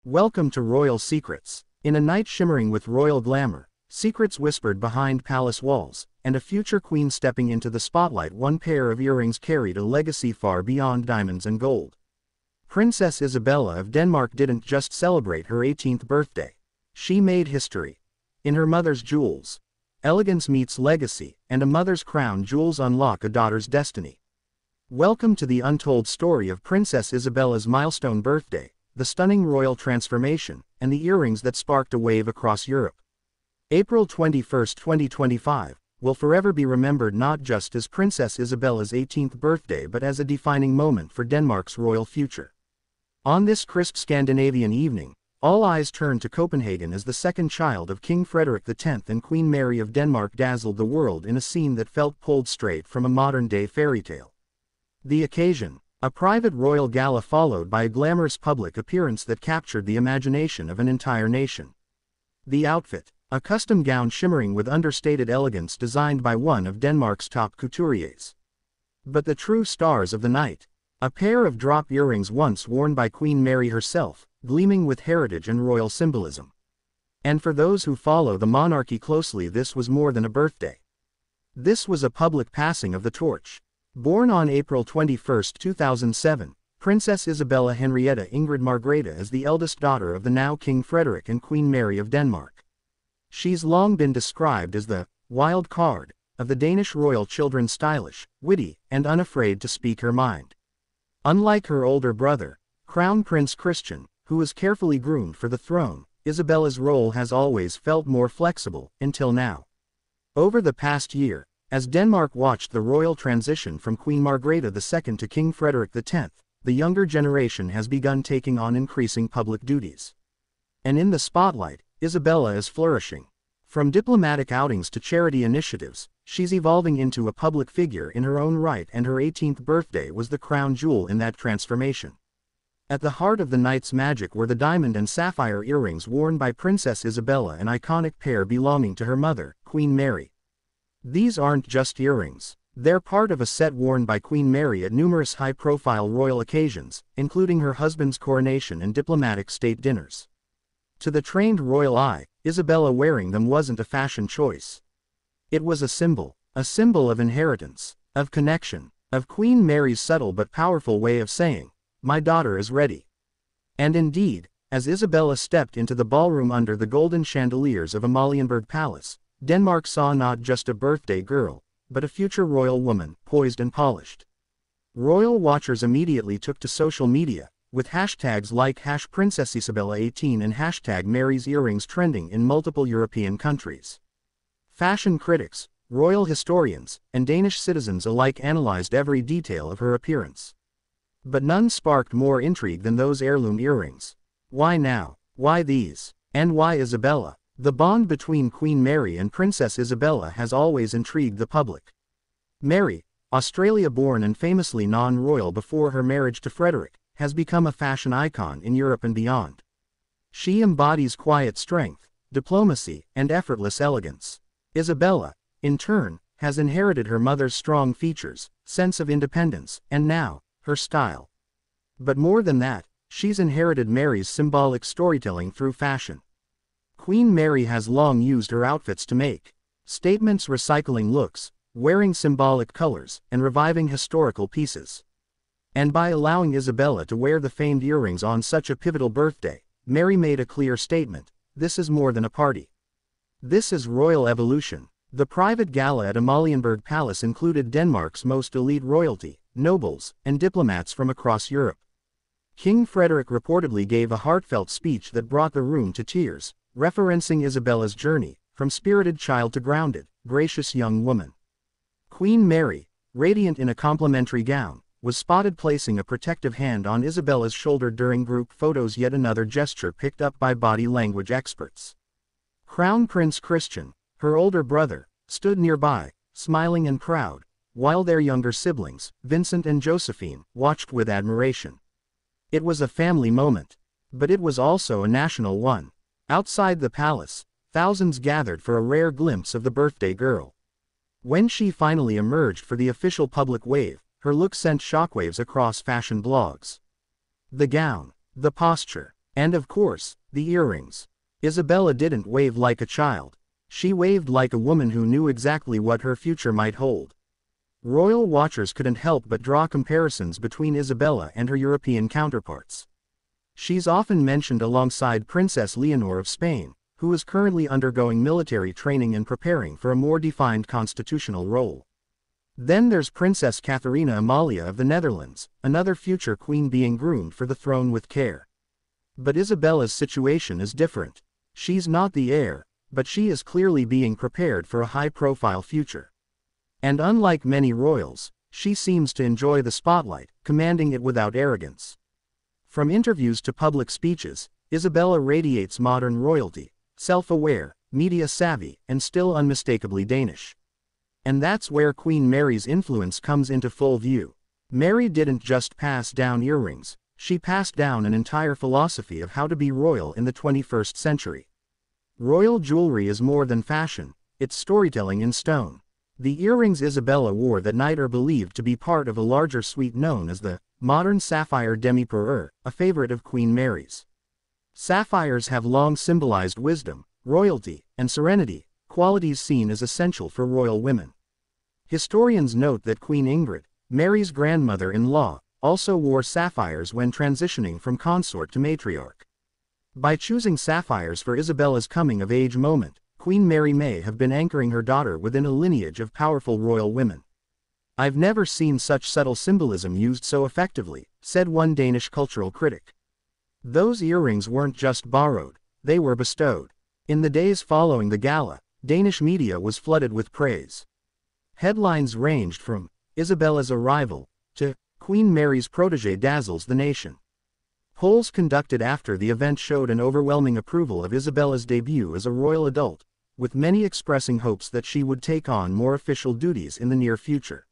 Welcome to Royal Secrets. In a night shimmering with royal glamour, secrets whispered behind palace walls, and a future queen stepping into the spotlight, one pair of earrings carried a legacy far beyond diamonds and gold. Princess Isabella of Denmark didn't just celebrate her 18th birthday. She made history. In her mother's jewels, elegance meets legacy, and a mother's crown jewels unlock a daughter's destiny. Welcome to the untold story of Princess Isabella's milestone birthday, the stunning royal transformation, and the earrings that sparked a wave across Europe. April 21, 2025, will forever be remembered not just as Princess Isabella's 18th birthday but as a defining moment for Denmark's royal future. On this crisp Scandinavian evening, all eyes turned to Copenhagen as the second child of King Frederik X and Queen Mary of Denmark dazzled the world in a scene that felt pulled straight from a modern-day fairy tale. The occasion, a private royal gala followed by a glamorous public appearance that captured the imagination of an entire nation. The outfit, a custom gown shimmering with understated elegance designed by one of Denmark's top couturiers. But the true stars of the night, a pair of drop earrings once worn by Queen Mary herself, gleaming with heritage and royal symbolism. And for those who follow the monarchy closely, this was more than a birthday. This was a public passing of the torch. Born on April 21, 2007, Princess Isabella Henrietta Ingrid Margrethe is the eldest daughter of the now King Frederik and Queen Mary of Denmark. She's long been described as the wild card of the Danish royal children, stylish, witty, and unafraid to speak her mind. Unlike her older brother, Crown Prince Christian, who was carefully groomed for the throne, Isabella's role has always felt more flexible, until now. Over the past year, as Denmark watched the royal transition from Queen Margrethe II to King Frederik X, the younger generation has begun taking on increasing public duties. And in the spotlight, Isabella is flourishing. From diplomatic outings to charity initiatives, she's evolving into a public figure in her own right, and her 18th birthday was the crown jewel in that transformation. At the heart of the night's magic were the diamond and sapphire earrings worn by Princess Isabella, an iconic pair belonging to her mother, Queen Mary. These aren't just earrings. They're part of a set worn by Queen Mary at numerous high-profile royal occasions, including her husband's coronation and diplomatic state dinners. To the trained royal eye, Isabella wearing them wasn't a fashion choice. It was a symbol of inheritance, of connection, of Queen Mary's subtle but powerful way of saying, "My daughter is ready." And indeed, as Isabella stepped into the ballroom under the golden chandeliers of Amalienborg Palace, Denmark saw not just a birthday girl, but a future royal woman, poised and polished. Royal watchers immediately took to social media, with hashtags like #PrincessIsabella18 and #Mary's earrings trending in multiple European countries. Fashion critics, royal historians, and Danish citizens alike analyzed every detail of her appearance. But none sparked more intrigue than those heirloom earrings. Why now? Why these? And why Isabella? The bond between Queen Mary and Princess Isabella has always intrigued the public. Mary, Australia-born and famously non-royal before her marriage to Frederik, has become a fashion icon in Europe and beyond. She embodies quiet strength, diplomacy, and effortless elegance. Isabella, in turn, has inherited her mother's strong features, sense of independence, and now, her style. But more than that, she's inherited Mary's symbolic storytelling through fashion. Queen Mary has long used her outfits to make statements, recycling looks, wearing symbolic colors, and reviving historical pieces. And by allowing Isabella to wear the famed earrings on such a pivotal birthday, Mary made a clear statement: this is more than a party. This is royal evolution. The private gala at Amalienborg Palace included Denmark's most elite royalty, nobles, and diplomats from across Europe. King Frederik reportedly gave a heartfelt speech that brought the room to tears, referencing Isabella's journey, from spirited child to grounded, gracious young woman. Queen Mary, radiant in a complimentary gown, was spotted placing a protective hand on Isabella's shoulder during group photos, yet another gesture picked up by body language experts. Crown Prince Christian, her older brother, stood nearby, smiling and proud, while their younger siblings, Vincent and Josephine, watched with admiration. It was a family moment. But it was also a national one. Outside the palace, thousands gathered for a rare glimpse of the birthday girl. When she finally emerged for the official public wave, her look sent shockwaves across fashion blogs. The gown, the posture, And of course, the earrings. Isabella didn't wave like a child. She waved like a woman who knew exactly what her future might hold. Royal watchers couldn't help but draw comparisons between Isabella and her European counterparts. She's often mentioned alongside Princess Leonor of Spain, who is currently undergoing military training and preparing for a more defined constitutional role. Then there's Princess Catharina Amalia of the Netherlands, another future queen being groomed for the throne with care. But Isabella's situation is different. She's not the heir, but she is clearly being prepared for a high-profile future. And unlike many royals, she seems to enjoy the spotlight, commanding it without arrogance. From interviews to public speeches, Isabella radiates modern royalty, self-aware, media-savvy, and still unmistakably Danish. And that's where Queen Mary's influence comes into full view. Mary didn't just pass down earrings, she passed down an entire philosophy of how to be royal in the 21st century. Royal jewelry is more than fashion, it's storytelling in stone. The earrings Isabella wore that night are believed to be part of a larger suite known as the modern sapphire demi-perle, a favorite of Queen Mary's. Sapphires have long symbolized wisdom, royalty, and serenity, qualities seen as essential for royal women. Historians note that Queen Ingrid, Mary's grandmother-in-law, also wore sapphires when transitioning from consort to matriarch. By choosing sapphires for Isabella's coming-of-age moment, Queen Mary may have been anchoring her daughter within a lineage of powerful royal women. "I've never seen such subtle symbolism used so effectively," said one Danish cultural critic. Those earrings weren't just borrowed, they were bestowed. In the days following the gala, Danish media was flooded with praise. Headlines ranged from "Isabella's arrival" to "Queen Mary's protégé dazzles the nation." Polls conducted after the event showed an overwhelming approval of Isabella's debut as a royal adult, with many expressing hopes that she would take on more official duties in the near future.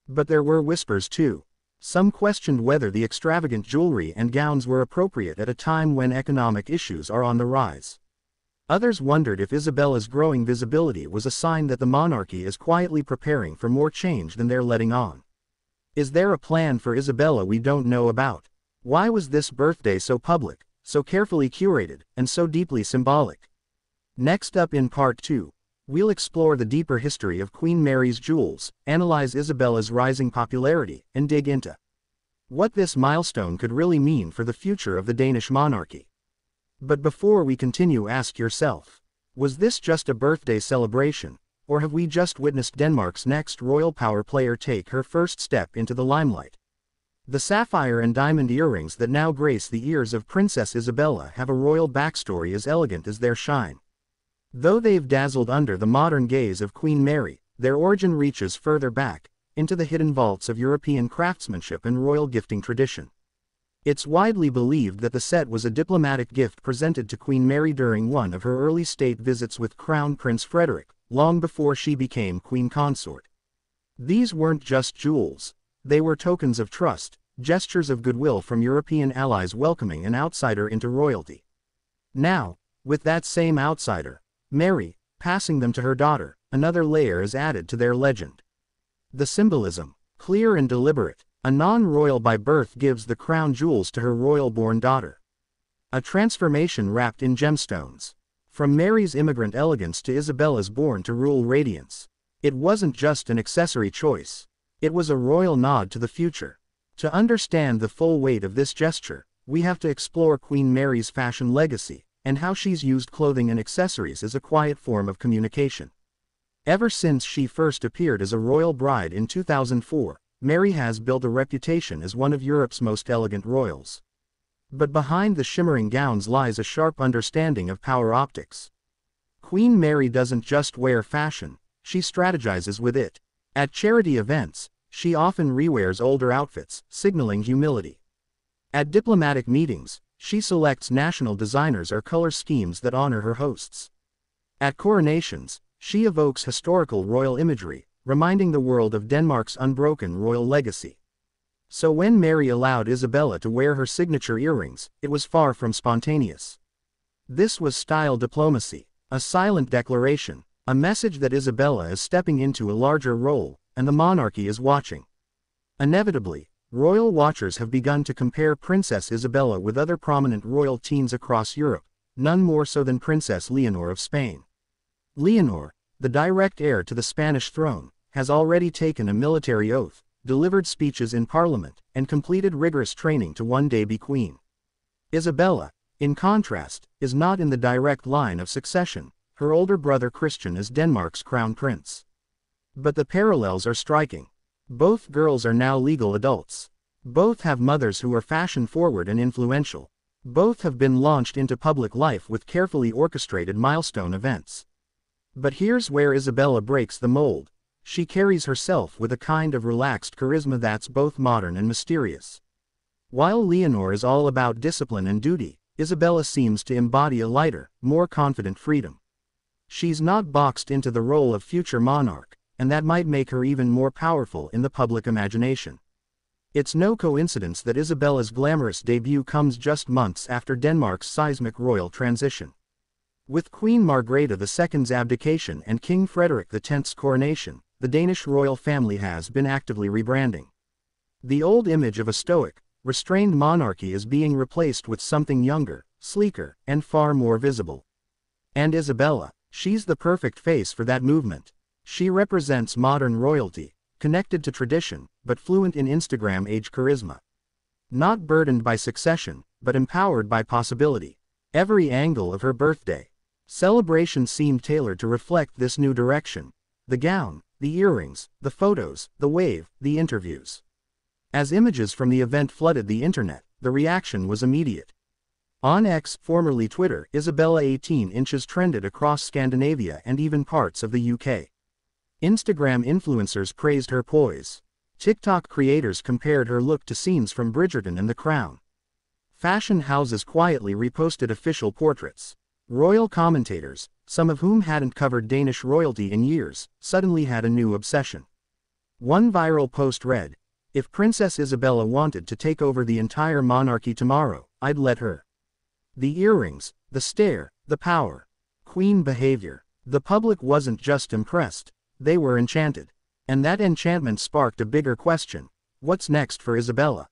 But there were whispers too. Some questioned whether the extravagant jewelry and gowns were appropriate at a time when economic issues are on the rise. Others wondered if Isabella's growing visibility was a sign that the monarchy is quietly preparing for more change than they're letting on. Is there a plan for Isabella we don't know about? Why was this birthday so public, so carefully curated, and so deeply symbolic? Next up in Part 2, we'll explore the deeper history of Queen Mary's jewels, analyze Isabella's rising popularity, and dig into what this milestone could really mean for the future of the Danish monarchy. But before we continue, ask yourself, was this just a birthday celebration, or have we just witnessed Denmark's next royal power player take her first step into the limelight? The sapphire and diamond earrings that now grace the ears of Princess Isabella have a royal backstory as elegant as their shine. Though they've dazzled under the modern gaze of Queen Mary, their origin reaches further back, into the hidden vaults of European craftsmanship and royal gifting tradition. It's widely believed that the set was a diplomatic gift presented to Queen Mary during one of her early state visits with Crown Prince Frederik, long before she became queen consort. These weren't just jewels, they were tokens of trust, gestures of goodwill from European allies welcoming an outsider into royalty. Now, with that same outsider, Mary, passing them to her daughter, another layer is added to their legend. The symbolism, clear and deliberate, a non-royal by birth gives the crown jewels to her royal-born daughter. A transformation wrapped in gemstones. From Mary's immigrant elegance to Isabella's born-to-rule radiance. It wasn't just an accessory choice. It was a royal nod to the future. To understand the full weight of this gesture, we have to explore Queen Mary's fashion legacy, and how she's used clothing and accessories as a quiet form of communication. Ever since she first appeared as a royal bride in 2004, Mary has built a reputation as one of Europe's most elegant royals. But behind the shimmering gowns lies a sharp understanding of power optics. Queen Mary doesn't just wear fashion, she strategizes with it. At charity events, she often rewears older outfits, signaling humility. At diplomatic meetings, she selects national designers or color schemes that honor her hosts. At coronations, she evokes historical royal imagery, reminding the world of Denmark's unbroken royal legacy. So when Mary allowed Isabella to wear her signature earrings, it was far from spontaneous. This was style diplomacy, a silent declaration, a message that Isabella is stepping into a larger role, and the monarchy is watching. Inevitably, Royal watchers have begun to compare Princess Isabella with other prominent royal teens across Europe, none more so than Princess Leonor of Spain. Leonor, the direct heir to the Spanish throne, has already taken a military oath, delivered speeches in Parliament, and completed rigorous training to one day be queen. Isabella, in contrast, is not in the direct line of succession. Her older brother Christian is Denmark's crown prince. But the parallels are striking. Both girls are now legal adults. Both have mothers who are fashion-forward and influential. Both have been launched into public life with carefully orchestrated milestone events. But here's where Isabella breaks the mold. She carries herself with a kind of relaxed charisma that's both modern and mysterious. While Leonor is all about discipline and duty, Isabella seems to embody a lighter, more confident freedom. She's not boxed into the role of future monarch, and that might make her even more powerful in the public imagination. It's no coincidence that Isabella's glamorous debut comes just months after Denmark's seismic royal transition. With Queen Margrethe II's abdication and King Frederick X's coronation, the Danish royal family has been actively rebranding. The old image of a stoic, restrained monarchy is being replaced with something younger, sleeker, and far more visible. And Isabella, she's the perfect face for that movement. She represents modern royalty, connected to tradition, but fluent in Instagram-age charisma. Not burdened by succession, but empowered by possibility. Every angle of her birthday celebration seemed tailored to reflect this new direction. The gown, the earrings, the photos, the wave, the interviews. As images from the event flooded the internet, the reaction was immediate. On X, formerly Twitter, Isabella 18 inches trended across Scandinavia and even parts of the UK. Instagram influencers praised her poise. TikTok creators compared her look to scenes from Bridgerton and The Crown. Fashion houses quietly reposted official portraits. Royal commentators, some of whom hadn't covered Danish royalty in years, suddenly had a new obsession. One viral post read, "If Princess Isabella wanted to take over the entire monarchy tomorrow, I'd let her." The earrings, the stare, the power. Queen behavior. The public wasn't just impressed. They were enchanted. And that enchantment sparked a bigger question. What's next for Isabella?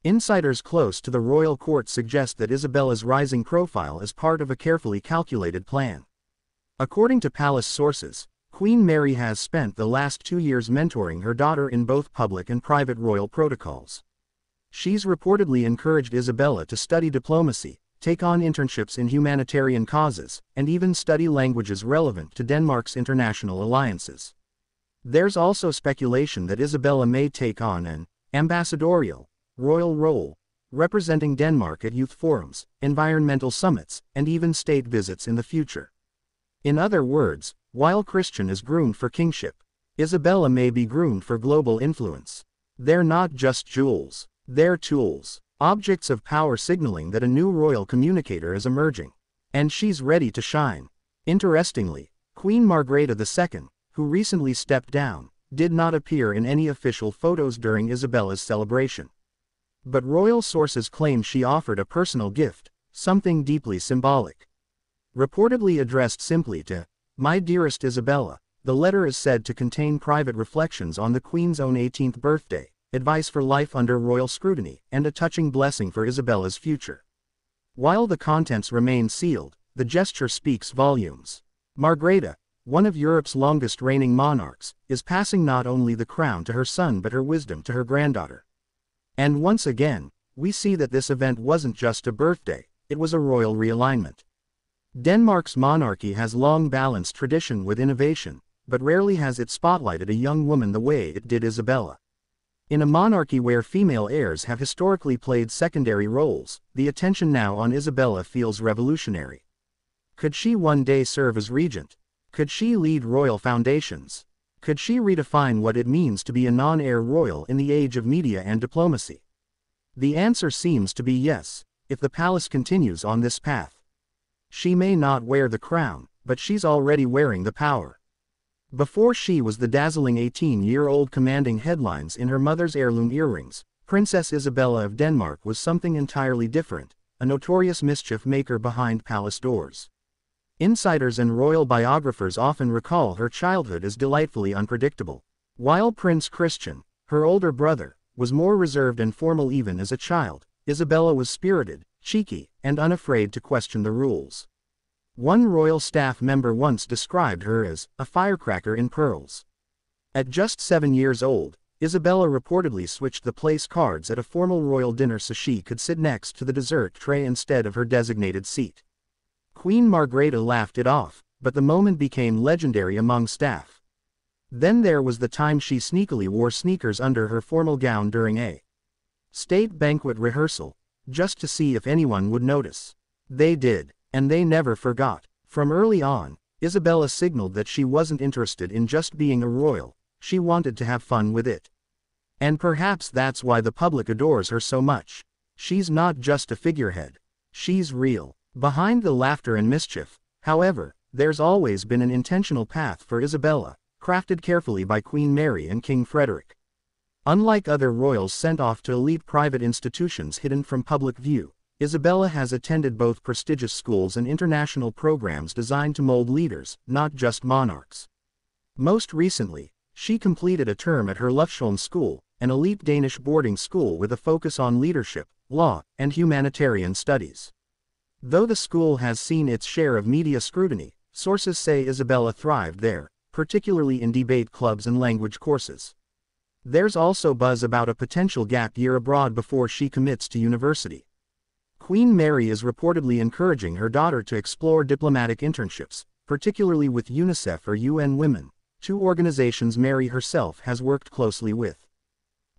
Insiders close to the royal court suggest that Isabella's rising profile is part of a carefully calculated plan. According to palace sources, Queen Mary has spent the last 2 years mentoring her daughter in both public and private royal protocols. She's reportedly encouraged Isabella to study diplomacy, take on internships in humanitarian causes, and even study languages relevant to Denmark's international alliances. There's also speculation that Isabella may take on an ambassadorial, royal role, representing Denmark at youth forums, environmental summits, and even state visits in the future. In other words, while Christian is groomed for kingship, Isabella may be groomed for global influence. They're not just jewels, they're tools. Objects of power signaling that a new royal communicator is emerging. And she's ready to shine. Interestingly, Queen Margrethe II, who recently stepped down, did not appear in any official photos during Isabella's celebration. But royal sources claim she offered a personal gift, something deeply symbolic. Reportedly addressed simply to, "My dearest Isabella," the letter is said to contain private reflections on the Queen's own 18th birthday. Advice for life under royal scrutiny, and a touching blessing for Isabella's future. While the contents remain sealed, the gesture speaks volumes. Margrethe, one of Europe's longest reigning monarchs, is passing not only the crown to her son but her wisdom to her granddaughter. And once again, we see that this event wasn't just a birthday, it was a royal realignment. Denmark's monarchy has long balanced tradition with innovation, but rarely has it spotlighted a young woman the way it did Isabella. In a monarchy where female heirs have historically played secondary roles, the attention now on Isabella feels revolutionary. Could she one day serve as regent? Could she lead royal foundations? Could she redefine what it means to be a non-heir royal in the age of media and diplomacy? The answer seems to be yes, if the palace continues on this path. She may not wear the crown, but she's already wearing the power. Before she was the dazzling 18-year-old commanding headlines in her mother's heirloom earrings, Princess Isabella of Denmark was something entirely different, a notorious mischief maker behind palace doors. Insiders and royal biographers often recall her childhood as delightfully unpredictable. While Prince Christian, her older brother, was more reserved and formal. Even as a child, Isabella was spirited, cheeky, and unafraid to question the rules. One royal staff member once described her as a firecracker in pearls. At just 7 years old, Isabella reportedly switched the place cards at a formal royal dinner so she could sit next to the dessert tray instead of her designated seat. Queen Margrethe laughed it off, but the moment became legendary among staff. Then there was the time she sneakily wore sneakers under her formal gown during a state banquet rehearsal, just to see if anyone would notice. They did, and they never forgot. From early on, Isabella signaled that she wasn't interested in just being a royal, she wanted to have fun with it. And perhaps that's why the public adores her so much. She's not just a figurehead. She's real. Behind the laughter and mischief, however, there's always been an intentional path for Isabella, crafted carefully by Queen Mary and King Frederick. Unlike other royals sent off to elite private institutions hidden from public view, Isabella has attended both prestigious schools and international programs designed to mold leaders, not just monarchs. Most recently, she completed a term at Herlufsholm School, an elite Danish boarding school with a focus on leadership, law, and humanitarian studies. Though the school has seen its share of media scrutiny, sources say Isabella thrived there, particularly in debate clubs and language courses. There's also buzz about a potential gap year abroad before she commits to university. Queen Mary is reportedly encouraging her daughter to explore diplomatic internships, particularly with UNICEF or UN Women, two organizations Mary herself has worked closely with.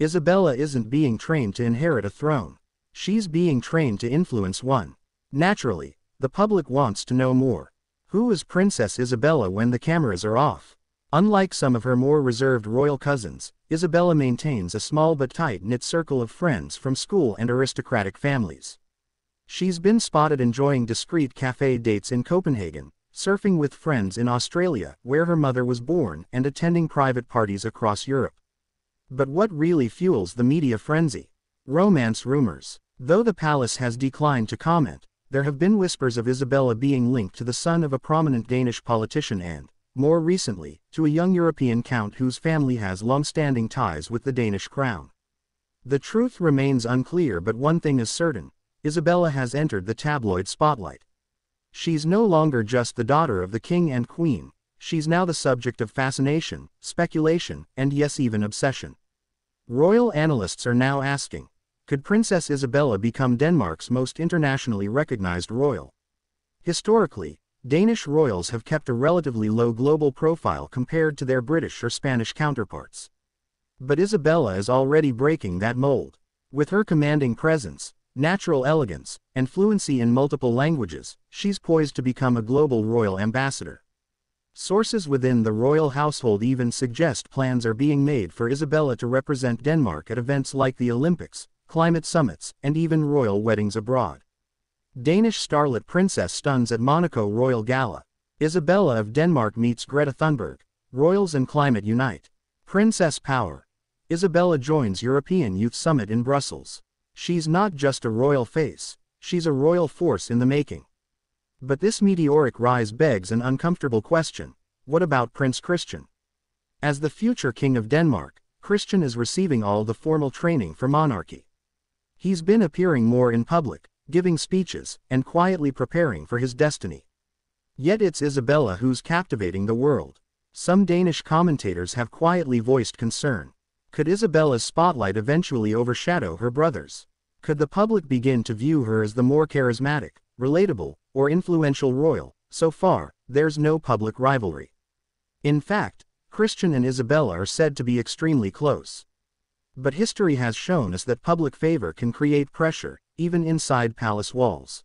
Isabella isn't being trained to inherit a throne. She's being trained to influence one. Naturally, the public wants to know more. Who is Princess Isabella when the cameras are off? Unlike some of her more reserved royal cousins, Isabella maintains a small but tight-knit circle of friends from school and aristocratic families. She's been spotted enjoying discreet café dates in Copenhagen, surfing with friends in Australia, where her mother was born, and attending private parties across Europe. But what really fuels the media frenzy? Romance rumors. Though the palace has declined to comment, there have been whispers of Isabella being linked to the son of a prominent Danish politician and, more recently, to a young European count whose family has long-standing ties with the Danish crown. The truth remains unclear, but one thing is certain: Isabella has entered the tabloid spotlight. She's no longer just the daughter of the king and queen, she's now the subject of fascination, speculation, and yes, even obsession. Royal analysts are now asking, could Princess Isabella become Denmark's most internationally recognized royal? Historically, Danish royals have kept a relatively low global profile compared to their British or Spanish counterparts. But Isabella is already breaking that mold. With her commanding presence, natural elegance, and fluency in multiple languages, she's poised to become a global royal ambassador. Sources within the royal household even suggest plans are being made for Isabella to represent Denmark at events like the Olympics, climate summits, and even royal weddings abroad. Danish starlet princess stuns at Monaco Royal Gala. Isabella of Denmark meets Greta Thunberg. Royals and climate unite. Princess power. Isabella joins European Youth Summit in Brussels. She's not just a royal face, she's a royal force in the making. But this meteoric rise begs an uncomfortable question: what about Prince Christian? As the future king of Denmark, Christian is receiving all the formal training for monarchy. He's been appearing more in public, giving speeches, and quietly preparing for his destiny. Yet it's Isabella who's captivating the world. Some Danish commentators have quietly voiced concern. Could Isabella's spotlight eventually overshadow her brothers? Could the public begin to view her as the more charismatic, relatable, or influential royal? So far, there's no public rivalry. In fact, Christian and Isabella are said to be extremely close. But history has shown us that public favor can create pressure, even inside palace walls.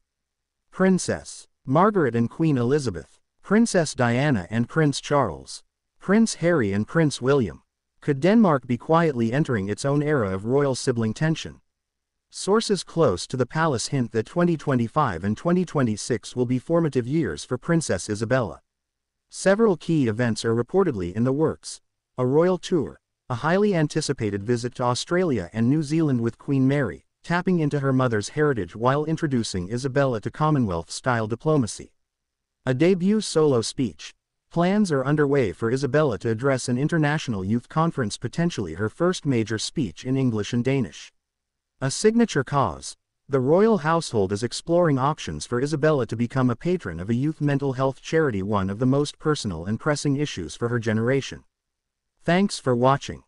Princess Margaret and Queen Elizabeth, Princess Diana and Prince Charles, Prince Harry and Prince William. Could Denmark be quietly entering its own era of royal sibling tension? Sources close to the palace hint that 2025 and 2026 will be formative years for Princess Isabella. Several key events are reportedly in the works: a royal tour, a highly anticipated visit to Australia and New Zealand with Queen Mary, tapping into her mother's heritage while introducing Isabella to Commonwealth-style diplomacy, a debut solo speech, Plans are underway for Isabella to address an international youth conference, potentially her first major speech in English and Danish. A signature cause. The royal household is exploring options for Isabella to become a patron of a youth mental health charity, one of the most personal and pressing issues for her generation. Thanks for watching.